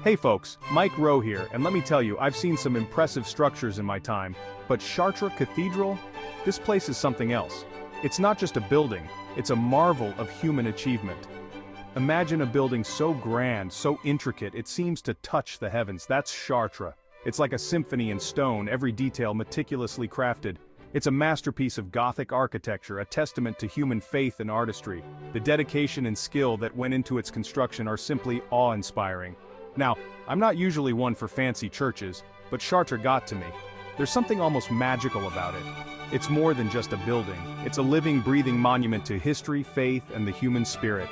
Hey folks, Mike Rowe here, and let me tell you, I've seen some impressive structures in my time, but Chartres Cathedral? This place is something else. It's not just a building, it's a marvel of human achievement. Imagine a building so grand, so intricate, it seems to touch the heavens. That's Chartres. It's like a symphony in stone, every detail meticulously crafted. It's a masterpiece of Gothic architecture, a testament to human faith and artistry. The dedication and skill that went into its construction are simply awe-inspiring. Now, I'm not usually one for fancy churches, but Chartres got to me. There's something almost magical about it. It's more than just a building. It's a living, breathing monument to history, faith, and the human spirit.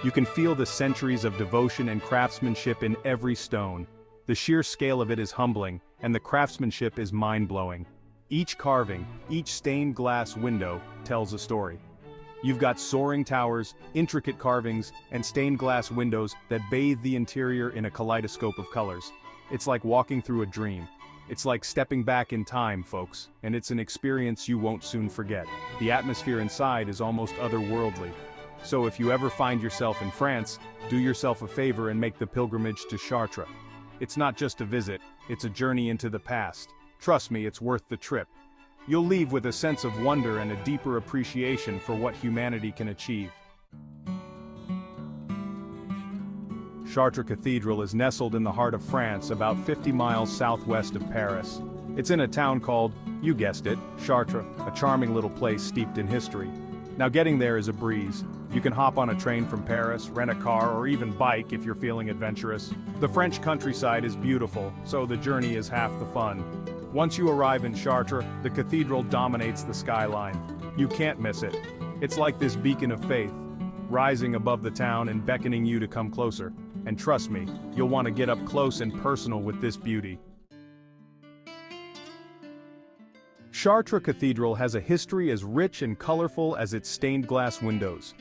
You can feel the centuries of devotion and craftsmanship in every stone. The sheer scale of it is humbling, and the craftsmanship is mind-blowing. Each carving, each stained glass window tells a story. You've got soaring towers, intricate carvings, and stained glass windows that bathe the interior in a kaleidoscope of colors. It's like walking through a dream. It's like stepping back in time, folks, and it's an experience you won't soon forget. The atmosphere inside is almost otherworldly. So if you ever find yourself in France, do yourself a favor and make the pilgrimage to Chartres. It's not just a visit, it's a journey into the past. Trust me, it's worth the trip. You'll leave with a sense of wonder and a deeper appreciation for what humanity can achieve. Chartres Cathedral is nestled in the heart of France, about 50 miles southwest of Paris. It's in a town called, you guessed it, Chartres, a charming little place steeped in history. Now getting there is a breeze. You can hop on a train from Paris, rent a car, or even bike if you're feeling adventurous. The French countryside is beautiful, so the journey is half the fun. Once you arrive in Chartres, the cathedral dominates the skyline. You can't miss it. It's like this beacon of faith, rising above the town and beckoning you to come closer. And trust me, you'll want to get up close and personal with this beauty. Chartres Cathedral has a history as rich and colorful as its stained glass windows.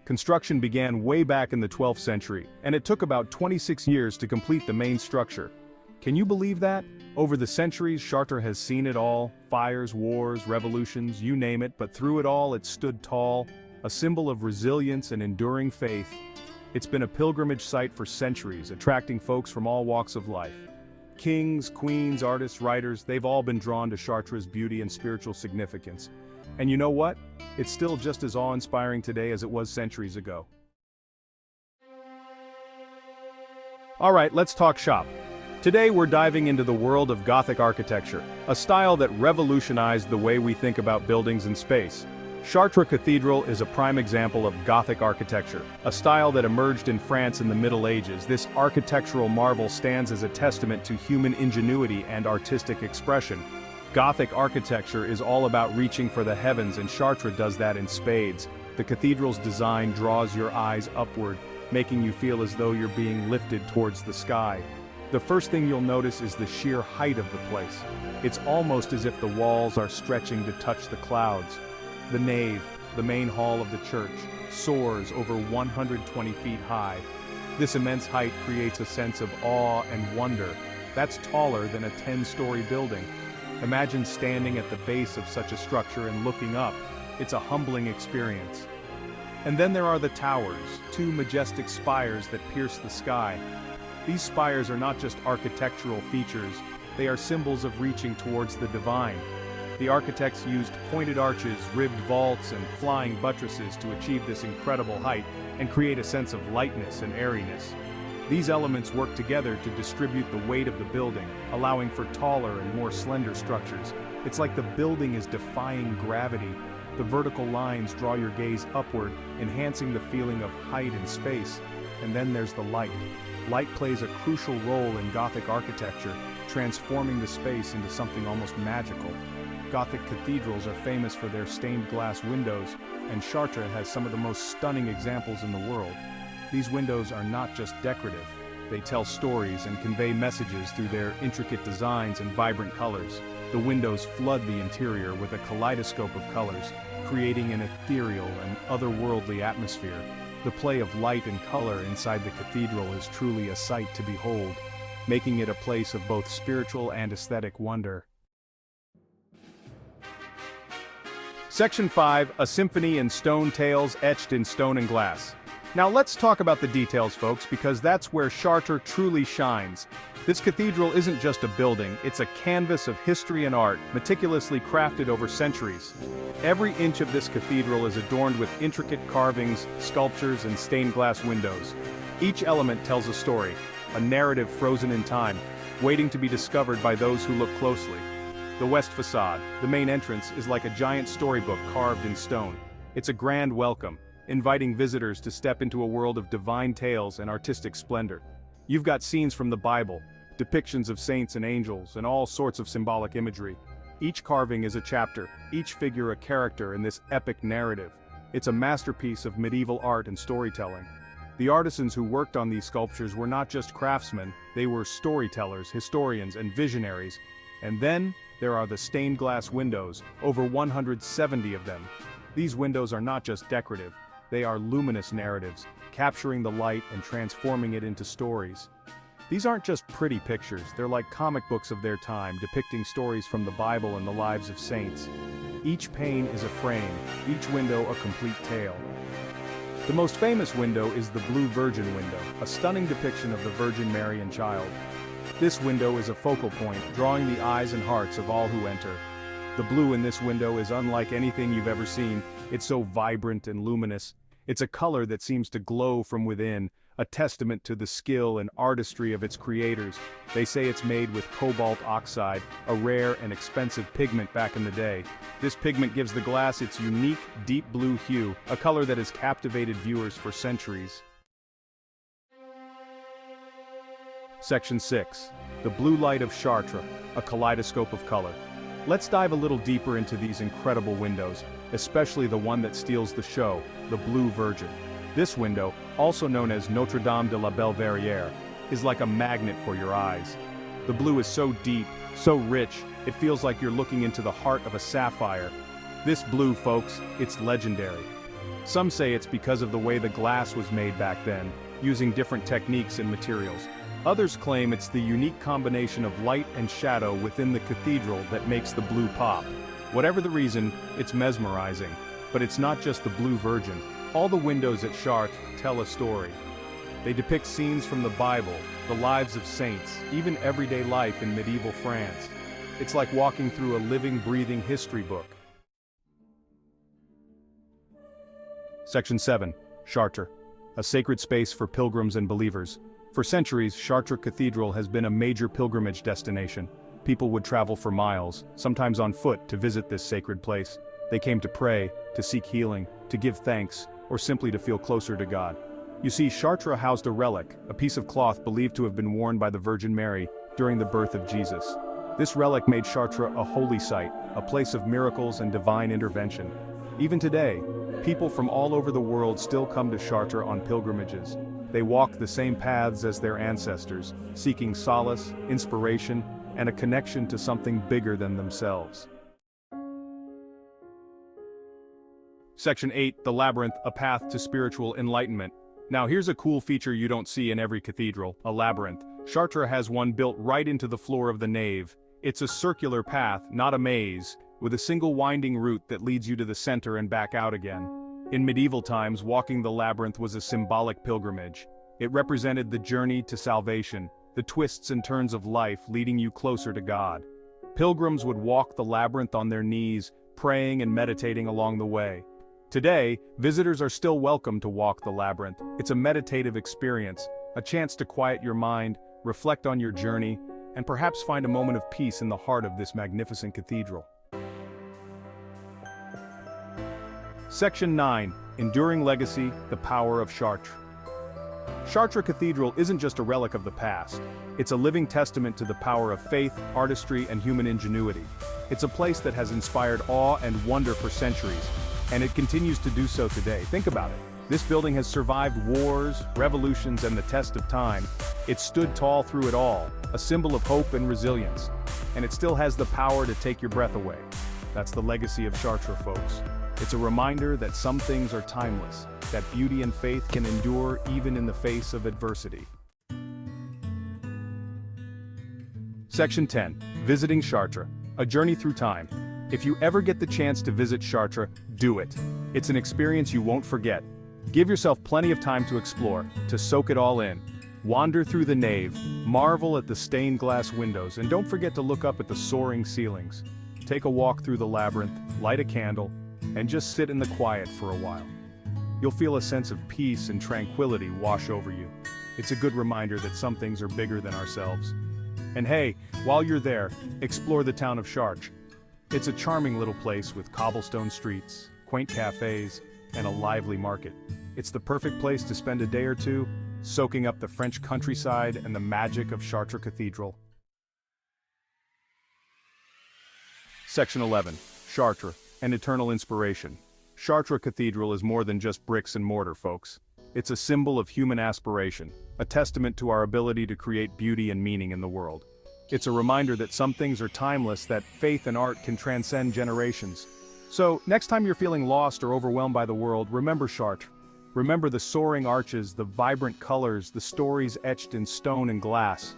Construction began way back in the 12th century, and it took about 26 years to complete the main structure. Can you believe that? Over the centuries, Chartres has seen it all: fires, wars, revolutions, you name it, but through it all it stood tall, a symbol of resilience and enduring faith. It's been a pilgrimage site for centuries, attracting folks from all walks of life. Kings, queens, artists, writers, they've all been drawn to Chartres' beauty and spiritual significance. And you know what? It's still just as awe-inspiring today as it was centuries ago. Alright, let's talk shop. Today we're diving into the world of Gothic architecture, a style that revolutionized the way we think about buildings and space. Chartres Cathedral is a prime example of Gothic architecture, a style that emerged in France in the Middle Ages. This architectural marvel stands as a testament to human ingenuity and artistic expression. Gothic architecture is all about reaching for the heavens, and Chartres does that in spades. The cathedral's design draws your eyes upward, making you feel as though you're being lifted towards the sky. The first thing you'll notice is the sheer height of the place. It's almost as if the walls are stretching to touch the clouds. The nave, the main hall of the church, soars over 120 feet high. This immense height creates a sense of awe and wonder. That's taller than a 10-story building. Imagine standing at the base of such a structure and looking up. It's a humbling experience. And then there are the towers, two majestic spires that pierce the sky. These spires are not just architectural features, they are symbols of reaching towards the divine. The architects used pointed arches, ribbed vaults, and flying buttresses to achieve this incredible height and create a sense of lightness and airiness. These elements work together to distribute the weight of the building, allowing for taller and more slender structures. It's like the building is defying gravity. The vertical lines draw your gaze upward, enhancing the feeling of height and space. And then there's the light. Light plays a crucial role in Gothic architecture, transforming the space into something almost magical. Gothic cathedrals are famous for their stained glass windows, and Chartres has some of the most stunning examples in the world. These windows are not just decorative, they tell stories and convey messages through their intricate designs and vibrant colors. The windows flood the interior with a kaleidoscope of colors, creating an ethereal and otherworldly atmosphere. The play of light and color inside the cathedral is truly a sight to behold, making it a place of both spiritual and aesthetic wonder. Section 5, a symphony in stone tales etched in stone and glass. Now let's talk about the details, folks, because that's where Chartres truly shines. This cathedral isn't just a building, it's a canvas of history and art, meticulously crafted over centuries. Every inch of this cathedral is adorned with intricate carvings, sculptures, and stained glass windows. Each element tells a story, a narrative frozen in time, waiting to be discovered by those who look closely. The west facade, the main entrance, is like a giant storybook carved in stone. It's a grand welcome, inviting visitors to step into a world of divine tales and artistic splendor. You've got scenes from the Bible, depictions of saints and angels, and all sorts of symbolic imagery. Each carving is a chapter, each figure a character in this epic narrative. It's a masterpiece of medieval art and storytelling. The artisans who worked on these sculptures were not just craftsmen, they were storytellers, historians, and visionaries. And then, there are the stained glass windows, over 170 of them. These windows are not just decorative, they are luminous narratives, capturing the light and transforming it into stories. These aren't just pretty pictures, they're like comic books of their time, depicting stories from the Bible and the lives of saints. Each pane is a frame, each window a complete tale. The most famous window is the Blue Virgin window, a stunning depiction of the Virgin Mary and Child. This window is a focal point, drawing the eyes and hearts of all who enter. The blue in this window is unlike anything you've ever seen. It's so vibrant and luminous. It's a color that seems to glow from within, a testament to the skill and artistry of its creators. They say it's made with cobalt oxide, a rare and expensive pigment back in the day. This pigment gives the glass its unique, deep blue hue, a color that has captivated viewers for centuries. Section 6. The Blue Light of Chartres, a Kaleidoscope of Color. Let's dive a little deeper into these incredible windows, especially the one that steals the show, the Blue Virgin. This window, also known as Notre Dame de la Belle Verrière, is like a magnet for your eyes. The blue is so deep, so rich, it feels like you're looking into the heart of a sapphire. This blue, folks, it's legendary. Some say it's because of the way the glass was made back then, using different techniques and materials. Others claim it's the unique combination of light and shadow within the cathedral that makes the blue pop. Whatever the reason, it's mesmerizing. But it's not just the Blue Virgin. All the windows at Chartres tell a story. They depict scenes from the Bible, the lives of saints, even everyday life in medieval France. It's like walking through a living, breathing history book. Section 7. Chartres, a sacred space for pilgrims and believers. For centuries, Chartres Cathedral has been a major pilgrimage destination. People would travel for miles, sometimes on foot, to visit this sacred place. They came to pray, to seek healing, to give thanks, or simply to feel closer to God. You see, Chartres housed a relic, a piece of cloth believed to have been worn by the Virgin Mary during the birth of Jesus. This relic made Chartres a holy site, a place of miracles and divine intervention. Even today, people from all over the world still come to Chartres on pilgrimages. They walk the same paths as their ancestors, seeking solace, inspiration, and a connection to something bigger than themselves. Section 8. The Labyrinth, a path to spiritual enlightenment. Now here's a cool feature you don't see in every cathedral, a labyrinth. Chartres has one built right into the floor of the nave. It's a circular path, not a maze, with a single winding route that leads you to the center and back out again. In medieval times, walking the labyrinth was a symbolic pilgrimage. It represented the journey to salvation, the twists and turns of life leading you closer to God. Pilgrims would walk the labyrinth on their knees, praying and meditating along the way. Today, visitors are still welcome to walk the labyrinth. It's a meditative experience, a chance to quiet your mind, reflect on your journey, and perhaps find a moment of peace in the heart of this magnificent cathedral. Section 9. Enduring Legacy, the Power of Chartres. Chartres Cathedral isn't just a relic of the past. It's a living testament to the power of faith, artistry, and human ingenuity. It's a place that has inspired awe and wonder for centuries, and it continues to do so today. Think about it. This building has survived wars, revolutions, and the test of time. It stood tall through it all, a symbol of hope and resilience. And it still has the power to take your breath away. That's the legacy of Chartres, folks. It's a reminder that some things are timeless, that beauty and faith can endure even in the face of adversity. Section 10. Visiting Chartres, a journey through time. If you ever get the chance to visit Chartres, do it. It's an experience you won't forget. Give yourself plenty of time to explore, to soak it all in. Wander through the nave, marvel at the stained glass windows, and don't forget to look up at the soaring ceilings. Take a walk through the labyrinth, light a candle, and just sit in the quiet for a while. You'll feel a sense of peace and tranquility wash over you. It's a good reminder that some things are bigger than ourselves. And hey, while you're there, explore the town of Chartres. It's a charming little place with cobblestone streets, quaint cafes, and a lively market. It's the perfect place to spend a day or two, soaking up the French countryside and the magic of Chartres Cathedral. Section 11. Chartres, an eternal inspiration. Chartres Cathedral is more than just bricks and mortar, folks. It's a symbol of human aspiration, a testament to our ability to create beauty and meaning in the world. It's a reminder that some things are timeless, that faith and art can transcend generations. So, next time you're feeling lost or overwhelmed by the world, remember Chartres. Remember the soaring arches, the vibrant colors, the stories etched in stone and glass.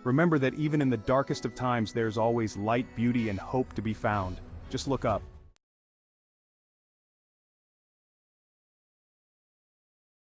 Remember that even in the darkest of times there's always light, beauty, and hope to be found. Just look up.